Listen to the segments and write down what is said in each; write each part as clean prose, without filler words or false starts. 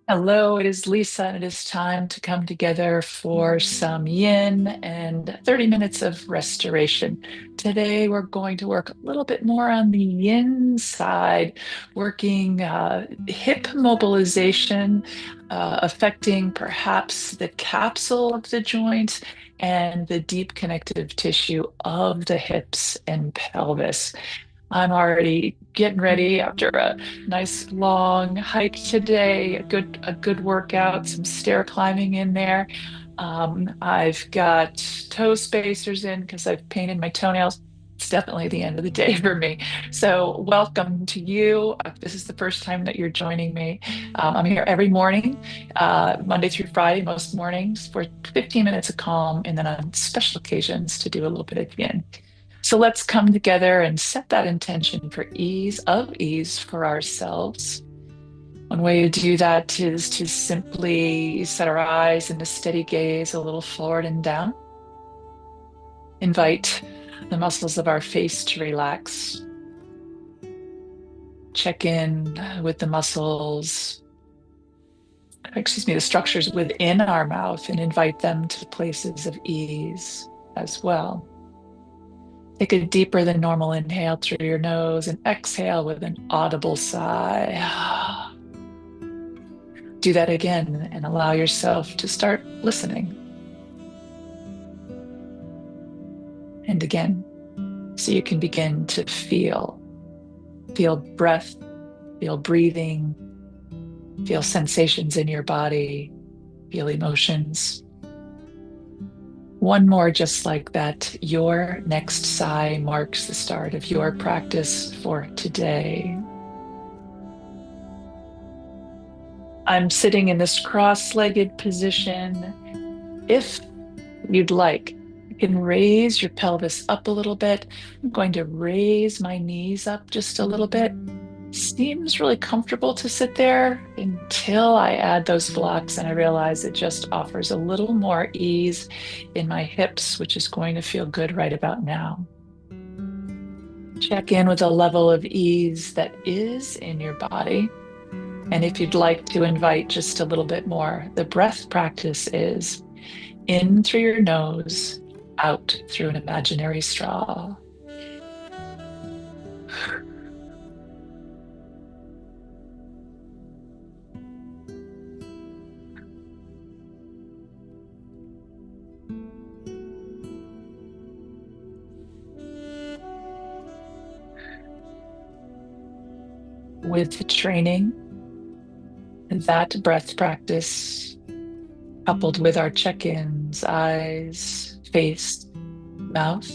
Hello, it is Lisa, and it is time to come together for some yin and 30 minutes of restoration. Today, we're going to work a little bit more on the yin side, working hip mobilization, affecting perhaps the capsule of the joint and the deep connective tissue of the hips and pelvis. I'm already getting ready after a nice long hike today, a good workout, some stair climbing in there. I've got toe spacers in because I've painted my toenails. It's definitely the end of the day for me. So, welcome to you. If this is the first time that you're joining me, I'm here every morning, Monday through Friday, most mornings for 15 minutes of calm, and then on special occasions to do a little bit of yin. So let's come together and set that intention for ease for ourselves. One way to do that is to simply set our eyes in a steady gaze a little forward and down. Invite the muscles of our face to relax. Check in with the muscles, the structures within our mouth, and invite them to places of ease as well. Take a deeper than normal inhale through your nose and exhale with an audible sigh. Do that again and allow yourself to start listening. And again, so you can begin to feel breath, feel breathing, feel sensations in your body, feel emotions. One more just like that. Your next sigh marks the start of your practice for today. I'm sitting in this cross-legged position. If you'd like, you can raise your pelvis up a little bit. I'm going to raise my knees up just a little bit. Seems really comfortable to sit there until I add those blocks and I realize it just offers a little more ease in my hips, which is going to feel good right about now. Check in with a level of ease that is in your body. And if you'd like to invite just a little bit more, the breath practice is in through your nose, out through an imaginary straw. With training, that breath practice, coupled with our check ins, eyes, face, mouth,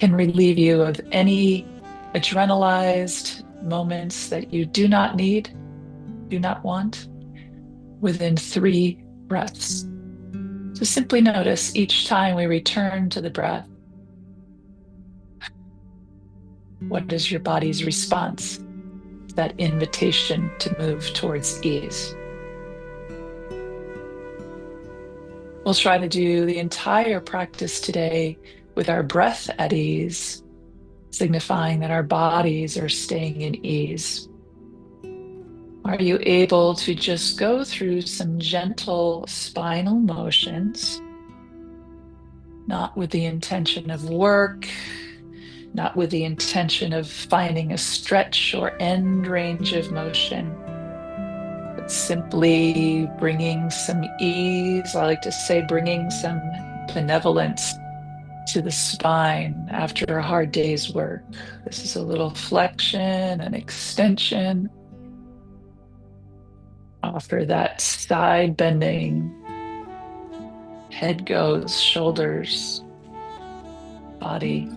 can relieve you of any adrenalized moments that you do not need, do not want, within 3 breaths. So simply notice each time we return to the breath, what is your body's response to that invitation to move towards ease? We'll try to do the entire practice today with our breath at ease, signifying that our bodies are staying in ease. Are you able to just go through some gentle spinal motions, not with the intention of work, not with the intention of finding a stretch or end range of motion, but simply bringing some ease. I like to say bringing some benevolence to the spine after a hard day's work. This is a little flexion and extension. Offer that side bending. Head goes, shoulders, body.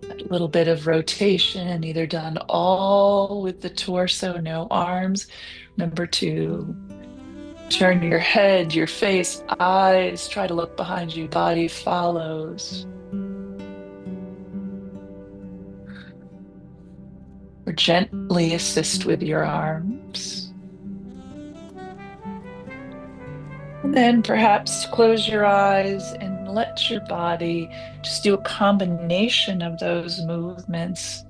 A little bit of rotation, either done all with the torso, no arms. Remember to turn your head, your face, eyes, try to look behind you, body follows. Or gently assist with your arms. And then perhaps close your eyes and let your body just do a combination of those movements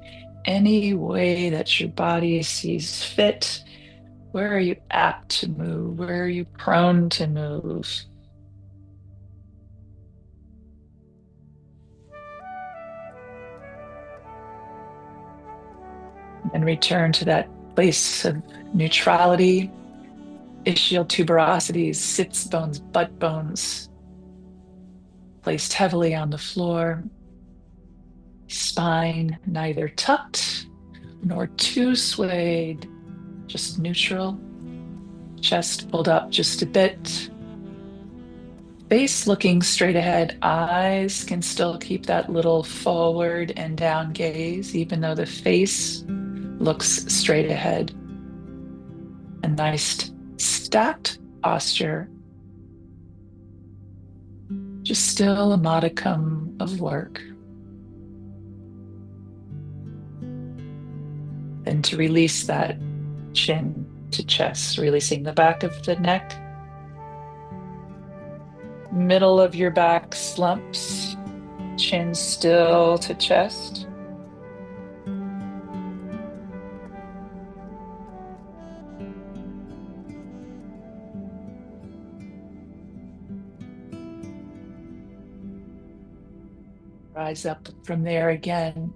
any way that your body sees fit. Where are you apt to move? Where are you prone to move? And return to that place of neutrality, ischial tuberosities, sits bones, butt bones, placed heavily on the floor, spine neither tucked nor too swayed, just neutral, chest pulled up just a bit, face looking straight ahead, eyes can still keep that little forward and down gaze, even though the face looks straight ahead. A nice stacked posture, just still a modicum of work. Then to release that chin to chest, releasing the back of the neck, middle of your back slumps, chin still to chest. Rise up from there again.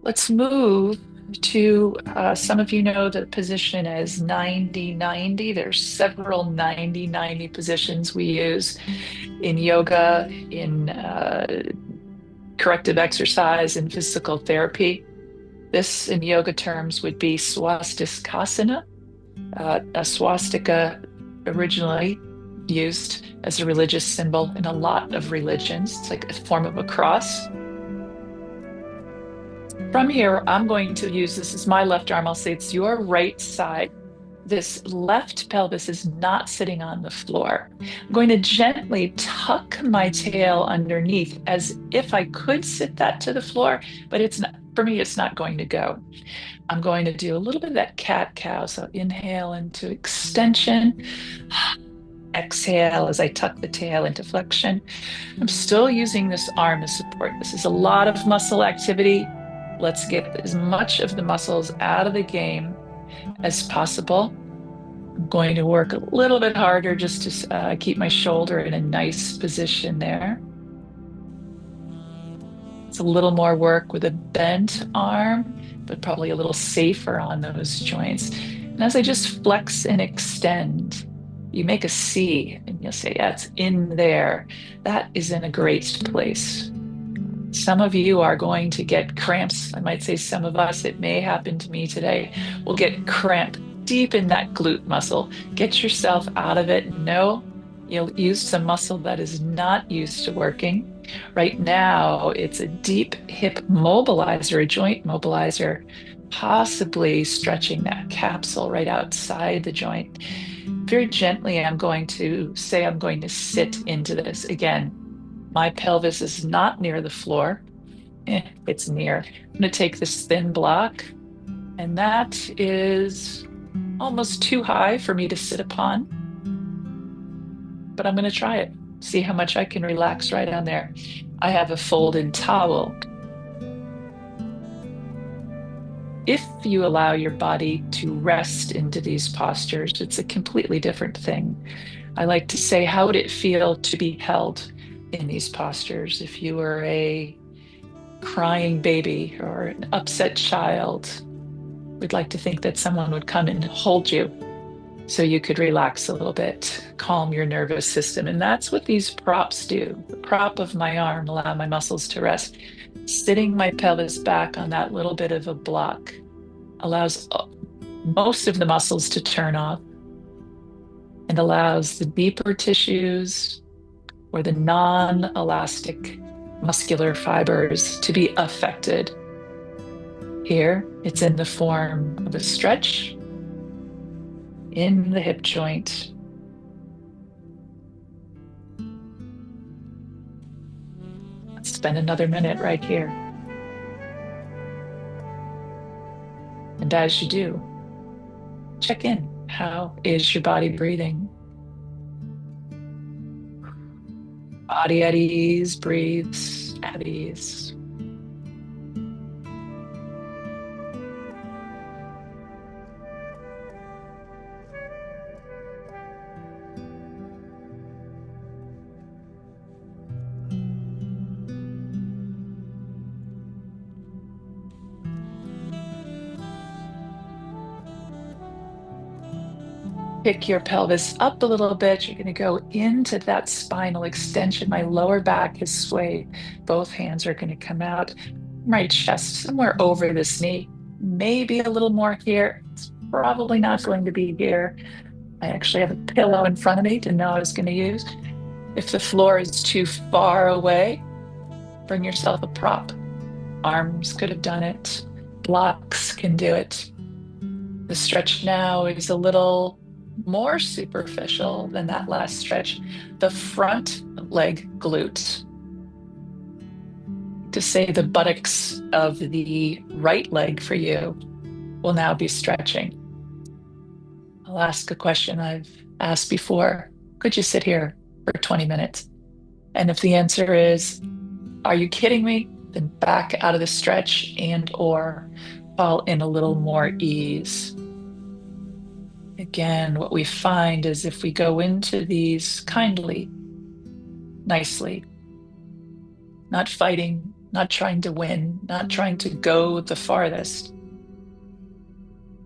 Let's move to, some of you know the position as 90-90. There's several 90-90 positions we use in yoga, in corrective exercise, and physical therapy. This in yoga terms would be swastikasana. A swastika originally used as a religious symbol in a lot of religions. It's like a form of a cross. From here, I'm going to use, this is my left arm, I'll say it's your right side. This left pelvis is not sitting on the floor. I'm going to gently tuck my tail underneath as if I could sit that to the floor, but it's not, for me, it's not going to go. I'm going to do a little bit of that cat-cow. So inhale into extension. Exhale as I tuck the tail into flexion. I'm still using this arm as support. This is a lot of muscle activity. Let's get as much of the muscles out of the game as possible. I'm going to work a little bit harder just to keep my shoulder in a nice position there. It's a little more work with a bent arm, but probably a little safer on those joints. And as I just flex and extend, you make a C and you'll say, yeah, it's in there. That is in a great place. Some of you are going to get cramps. I might say some of us, it may happen to me today, will get cramp deep in that glute muscle. Get yourself out of it. No, you'll use some muscle that is not used to working. Right now, it's a deep hip mobilizer, a joint mobilizer, possibly stretching that capsule right outside the joint. Very gently, I'm going to say I'm going to sit into this. Again, my pelvis is not near the floor. It's near. I'm going to take this thin block, and that is almost too high for me to sit upon. But I'm going to try it. See how much I can relax right on there. I have a folded towel. If you allow your body to rest into these postures, it's a completely different thing. I like to say, how would it feel to be held in these postures? If you were a crying baby or an upset child, we'd like to think that someone would come and hold you so you could relax a little bit, calm your nervous system. And that's what these props do. The prop of my arm allow my muscles to rest. Sitting my pelvis back on that little bit of a block allows most of the muscles to turn off and allows the deeper tissues or the non-elastic muscular fibers to be affected. Here, it's in the form of a stretch in the hip joint. Let's spend another minute right here. And as you do, check in. How is your body breathing? Body at ease, breathes at ease. Pick your pelvis up a little bit. You're going to go into that spinal extension. My lower back is swayed. Both hands are going to come out. My chest somewhere over this knee. Maybe a little more here. It's probably not going to be here. I actually have a pillow in front of me. Didn't know I was going to use. If the floor is too far away, bring yourself a prop. Arms could have done it. Blocks can do it. The stretch now is a little more superficial than that last stretch. The front leg glute, to say the buttocks of the right leg for you, will now be stretching. I'll ask a question I've asked before. Could you sit here for 20 minutes? And if the answer is, are you kidding me? Then back out of the stretch and or fall in a little more ease. Again, what we find is if we go into these kindly, nicely, not fighting, not trying to win, not trying to go the farthest,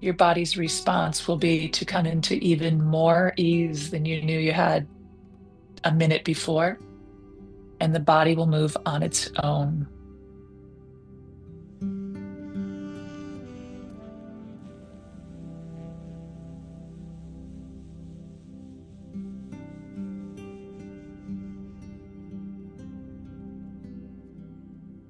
your body's response will be to come into even more ease than you knew you had a minute before, and the body will move on its own.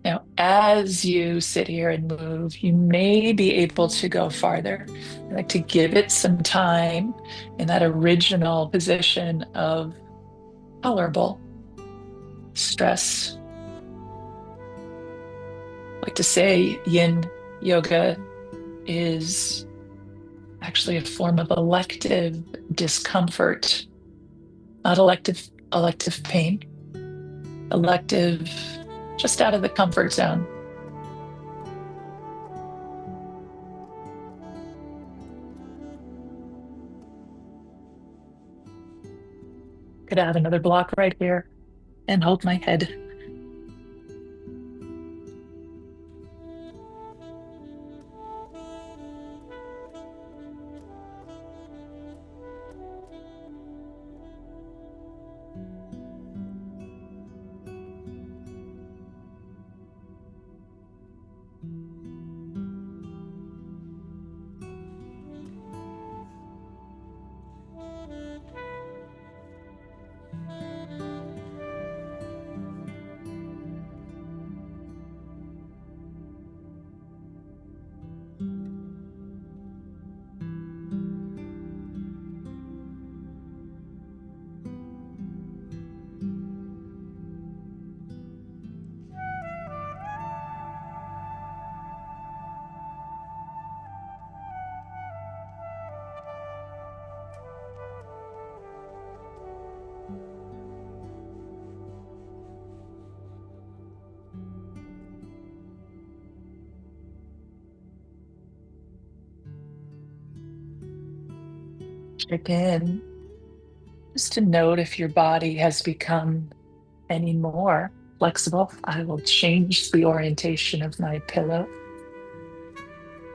Now, as you sit here and move, you may be able to go farther. I like to give it some time in that original position of tolerable stress. I like to say yin yoga is actually a form of elective discomfort, not elective pain, elective just out of the comfort zone. Could add another block right here and hold my head. Check in just to note if your body has become any more flexible. I will change the orientation of my pillow.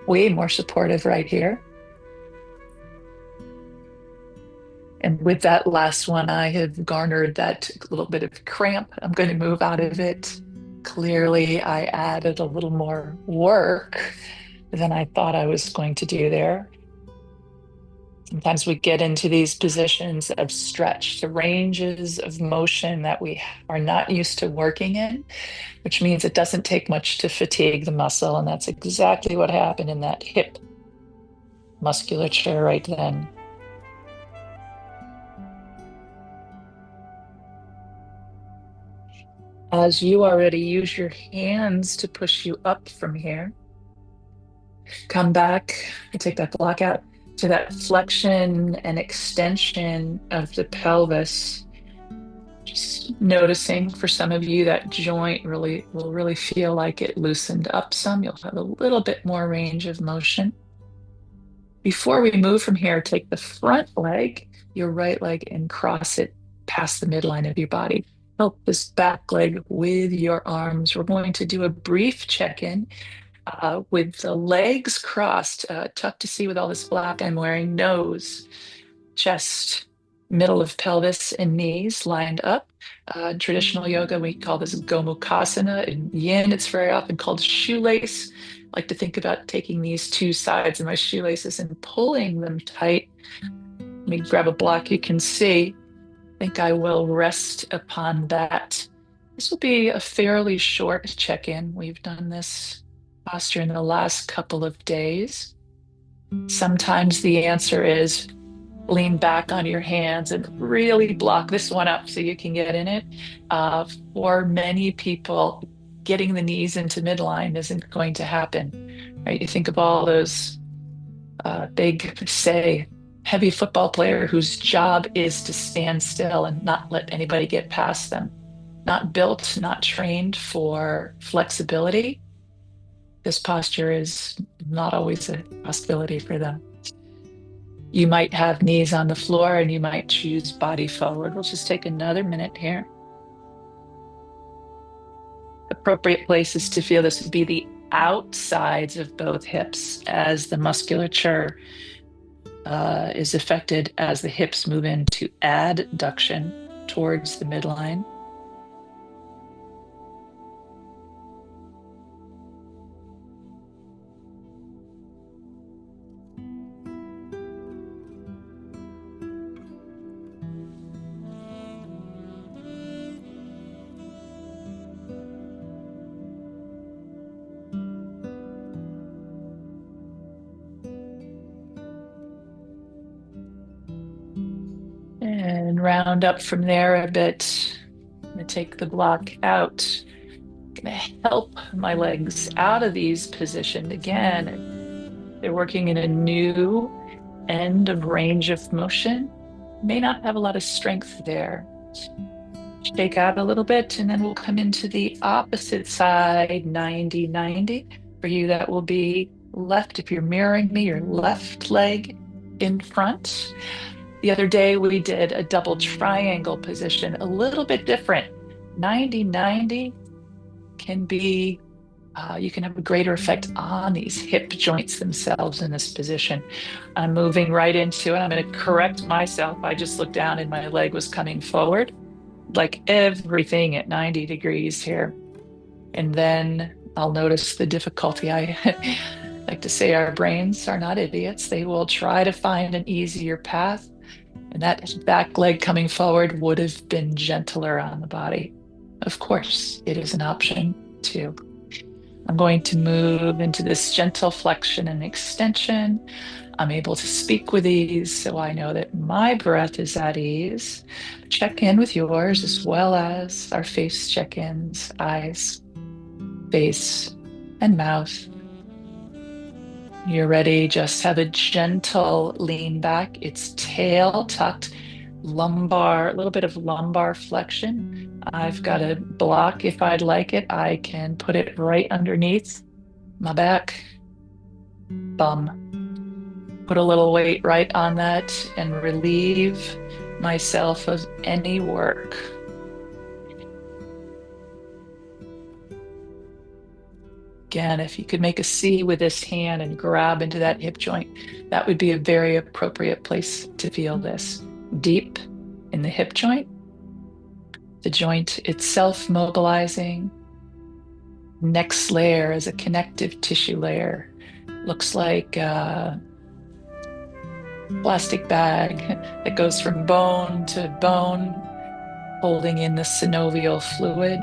Way more supportive right here. And with that last one, I have garnered that little bit of cramp. I'm going to move out of it. Clearly, I added a little more work than I thought I was going to do there. Sometimes we get into these positions of stretch, the ranges of motion that we are not used to working in, which means it doesn't take much to fatigue the muscle. And that's exactly what happened in that hip musculature right then. As you already use your hands to push you up from here, come back and take that block out to that flexion and extension of the pelvis. Just noticing for some of you that joint really will really feel like it loosened up some. You'll have a little bit more range of motion. Before we move from here, take the front leg, your right leg, and cross it past the midline of your body. Help this back leg with your arms. We're going to do a brief check-in with the legs crossed. Tough to see with all this black I'm wearing. Nose, chest, middle of pelvis, and knees lined up. Traditional yoga, we call this Gomukhasana. In Yin, it's very often called shoelace. I like to think about taking these two sides of my shoelaces and pulling them tight. Let me grab a block you can see. I think I will rest upon that. This will be a fairly short check-in. We've done this posture in the last couple of days. Sometimes the answer is lean back on your hands and really block this one up so you can get in it. For many people, getting the knees into midline isn't going to happen, right? You think of all those big, say, heavy football player whose job is to stand still and not let anybody get past them. Not built, not trained for flexibility. This posture is not always a possibility for them. You might have knees on the floor and you might choose body forward. We'll just take another minute here. Appropriate places to feel this would be the outsides of both hips as the musculature is affected as the hips move into adduction towards the midline. And round up from there a bit. I'm going to take the block out. I'm going to help my legs out of these positions. Again, they're working in a new end of range of motion. May not have a lot of strength there. Shake out a little bit, and then we'll come into the opposite side, 90-90. For you, that will be left. If you're mirroring me, your left leg in front. The other day, we did a double triangle position, a little bit different. 90-90 can be, you can have a greater effect on these hip joints themselves in this position. I'm moving right into it. I'm going to correct myself. I just looked down and my leg was coming forward, like everything at 90 degrees here. And then I'll notice the difficulty. I like to say our brains are not idiots. They will try to find an easier path. And that back leg coming forward would have been gentler on the body. Of course, it is an option too. I'm going to move into this gentle flexion and extension. I'm able to speak with ease, so I know that my breath is at ease. Check in with yours as well as our face check-ins, eyes, face, and mouth. You're ready, just have a gentle lean back. It's tail tucked, lumbar, a little bit of lumbar flexion. I've got a block. If I'd like it, I can put it right underneath my back, bum. Put a little weight right on that and relieve myself of any work. Again, if you could make a C with this hand and grab into that hip joint, that would be a very appropriate place to feel this. Deep in the hip joint, the joint itself mobilizing. Next layer is a connective tissue layer. Looks like a plastic bag that goes from bone to bone, holding in the synovial fluid.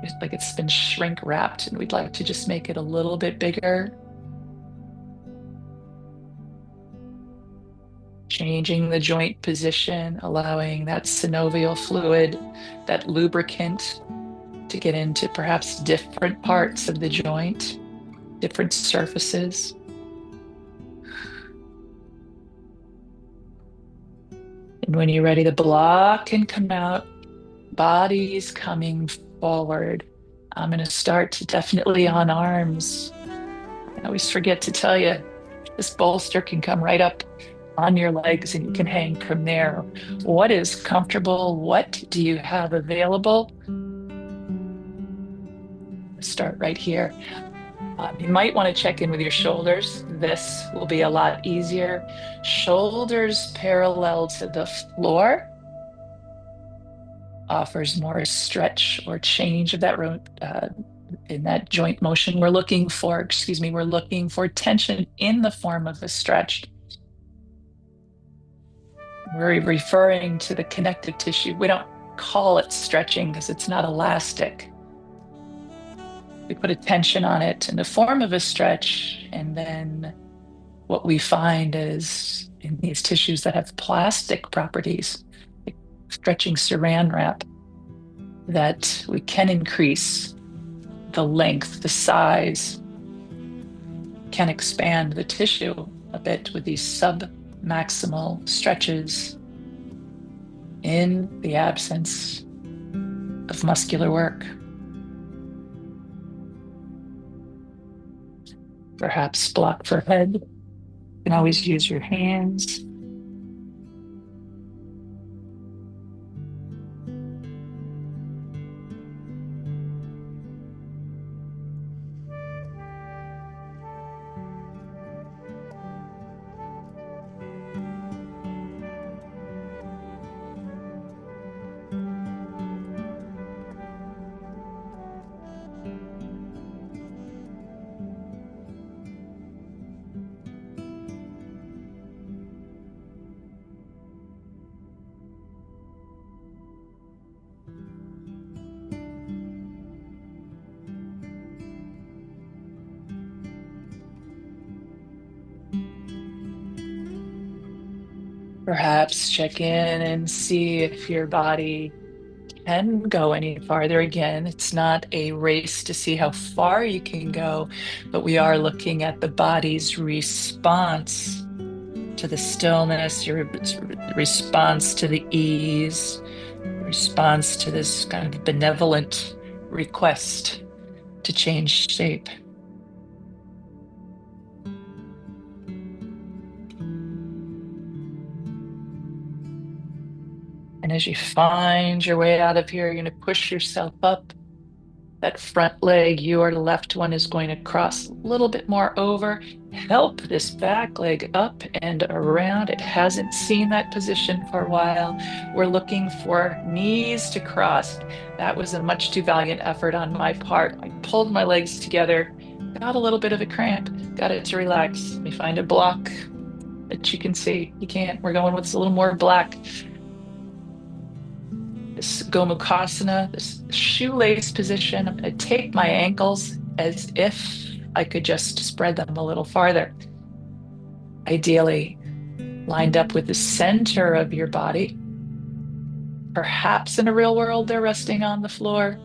It's like it's been shrink wrapped, and we'd like to just make it a little bit bigger. Changing the joint position, allowing that synovial fluid, that lubricant, to get into perhaps different parts of the joint, different surfaces. And when you're ready, the block can come out, body's coming forward. I'm going to start definitely on arms. I always forget to tell you, this bolster can come right up on your legs and you can hang from there. What is comfortable? What do you have available? Start right here. You might want to check in with your shoulders. This will be a lot easier. Shoulders parallel to the floor offers more stretch or change of that in that joint motion. We're looking for tension in the form of a stretch. We're referring to the connective tissue. We don't call it stretching because it's not elastic. We put a tension on it in the form of a stretch, and then what we find is in these tissues that have plastic properties, like stretching saran wrap, that we can increase the length, the size, can expand the tissue a bit with these submaximal stretches in the absence of muscular work. Perhaps block for head. You can always use your hands. Perhaps check in and see if your body can go any farther. Again, it's not a race to see how far you can go, but we are looking at the body's response to the stillness, your response to the ease, response to this kind of benevolent request to change shape. And as you find your way out of here, you're going to push yourself up. That front leg, your left one, is going to cross a little bit more over. Help this back leg up and around. It hasn't seen that position for a while. We're looking for knees to cross. That was a much too valiant effort on my part. I pulled my legs together, got a little bit of a cramp, got it to relax. Let me find a block that you can see. You can't. We're going with a little more black. This Gomukhasana, this shoelace position. I'm going to take my ankles as if I could just spread them a little farther. Ideally, lined up with the center of your body. Perhaps in a real world, they're resting on the floor.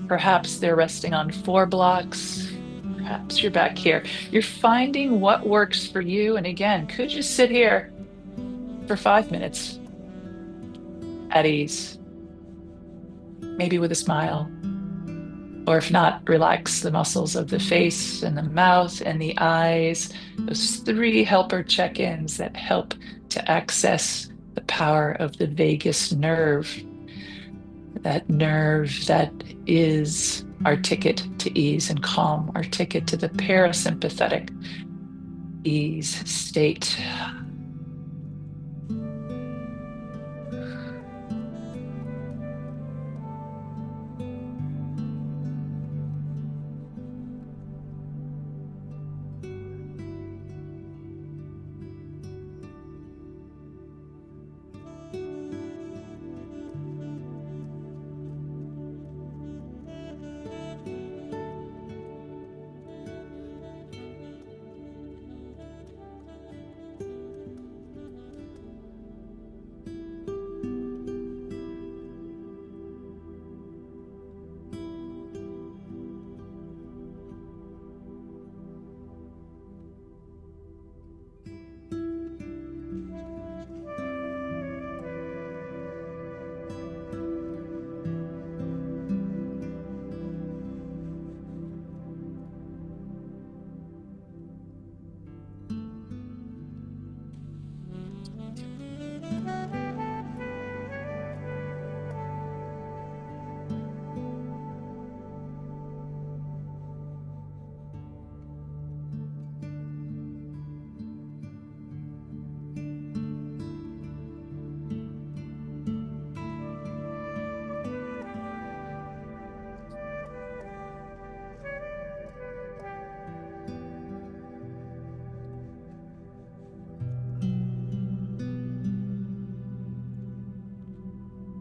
Perhaps they're resting on 4 blocks. Perhaps you're back here. You're finding what works for you. And again, could you sit here for 5 minutes at ease? Maybe with a smile, or if not, relax the muscles of the face and the mouth and the eyes, those 3 helper check-ins that help to access the power of the vagus nerve, that nerve that is our ticket to ease and calm, our ticket to the parasympathetic ease state.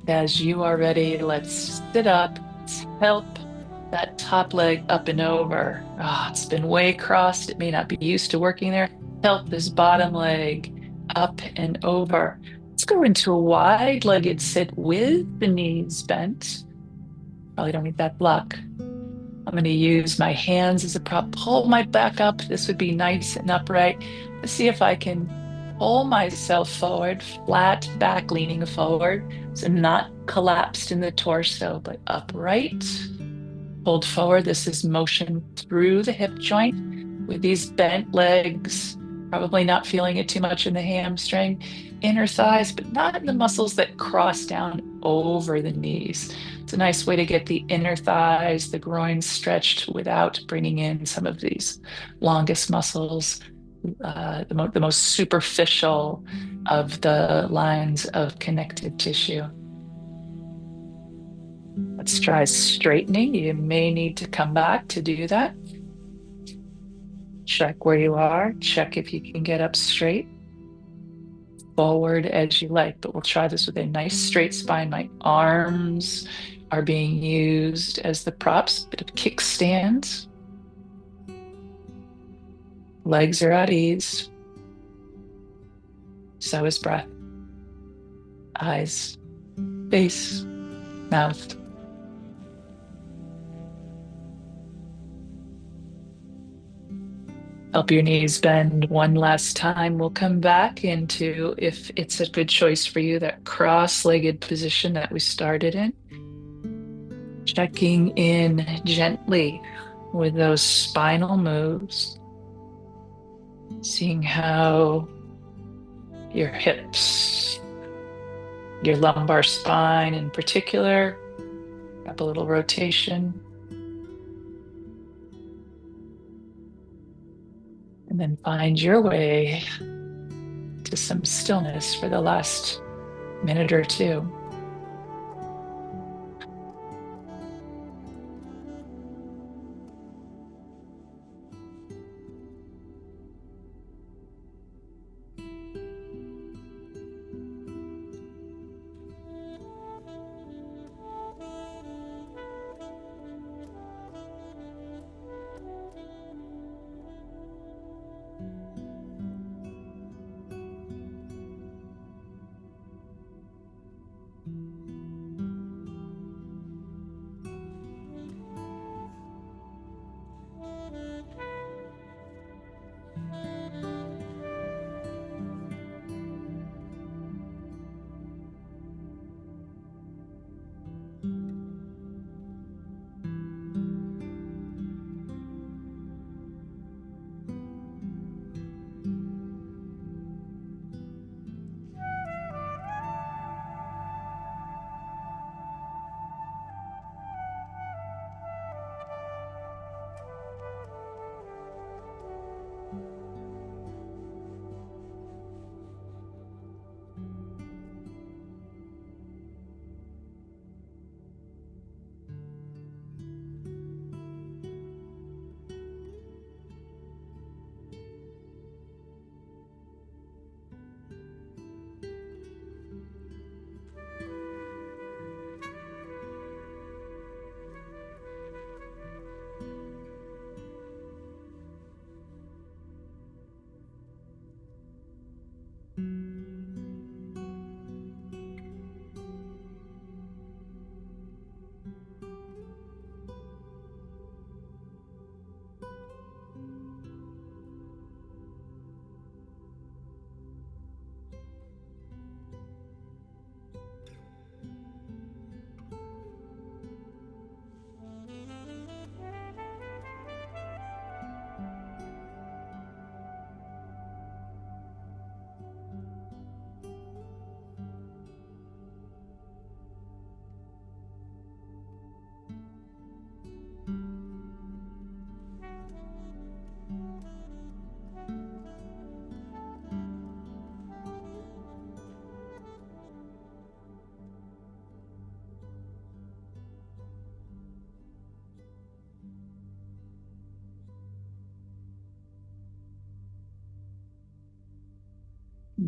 As you are ready, let's sit up. Let's help that top leg up and over. Ah, it's been way crossed. It may not be used to working there. Help this bottom leg up and over. Let's go into a wide-legged sit with the knees bent. Probably don't need that block. I'm going to use my hands as a prop, pull my back up. This would be nice and upright. Let's see if I can pull myself forward, flat back leaning forward. So not collapsed in the torso, but upright. Hold forward. This is motion through the hip joint with these bent legs, probably not feeling it too much in the hamstring, inner thighs, but not in the muscles that cross down over the knees. It's a nice way to get the inner thighs, the groin stretched without bringing in some of these longest muscles, the most superficial of the lines of connective tissue. Let's try straightening. You may need to come back to do that. Check where you are. Check if you can get up straight. Forward as you like, but we'll try this with a nice straight spine. My arms are being used as the props, bit of kickstand. Legs are at ease. So is breath. Eyes, face, mouth. Help your knees bend one last time. We'll come back into, if it's a good choice for you, that cross-legged position that we started in. Checking in gently with those spinal moves. Seeing how your hips, your lumbar spine in particular, grab a little rotation. And then find your way to some stillness for the last minute or two.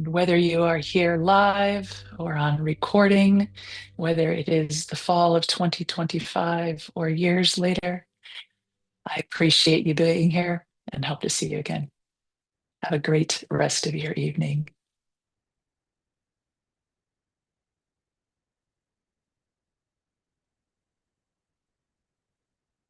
whether you are here live or on recording, whether it is the fall of 2025 or years later, I appreciate you being here and hope to see you again. Have a great rest of your evening.